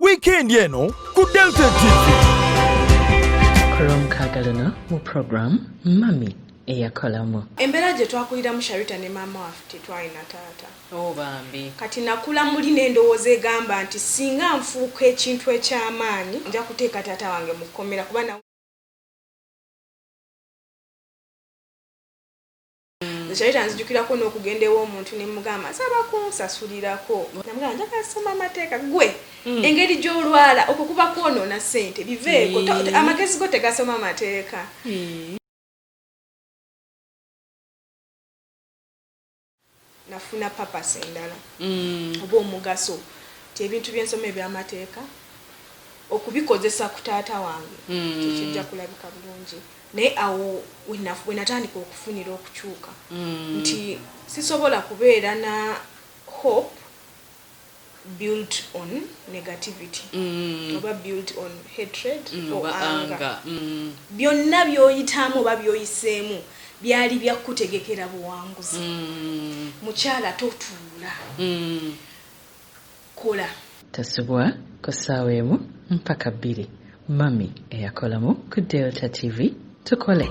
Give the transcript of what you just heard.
Weekend eno ku Delta TV. Kurom kagalana mu program Mami Eyakolamu. Embera gye twakulira mu Sharita ne mama waffe tetwalina taata. Bambi. Kati nakula muli n'endowooza egamba nti singa nfuuka ekintu eky'amaanyi nja kuteeka taata wange mu kkomera kuba na Sharita nzijukirako n'okugenda ew'omuntu ne mugamba nsaba kunsasulirako. Namugamba njagala kusoma amateeka gwe. Engeri gy'olwala okwo kuba kwonoona ssente biveeko amagezi go tegasoma amateeka. Nafuna papasi endala oba omugaso ti ebintu byensoma eby'amateeka okubikozesa ku taata wange tekijja kulabika bulungi naye awo we natandika okufunira okukyuka nti sisobola kubeera na hope built on negativity oba built on hatred or anger byonna by'oyitamu oba by'oyiseemu byali byakutegekera buwanguzi mukyala totuula kola Tasubwa kusawemu mpaka 2 Mami Eyakolamu ku Delta TV tukole.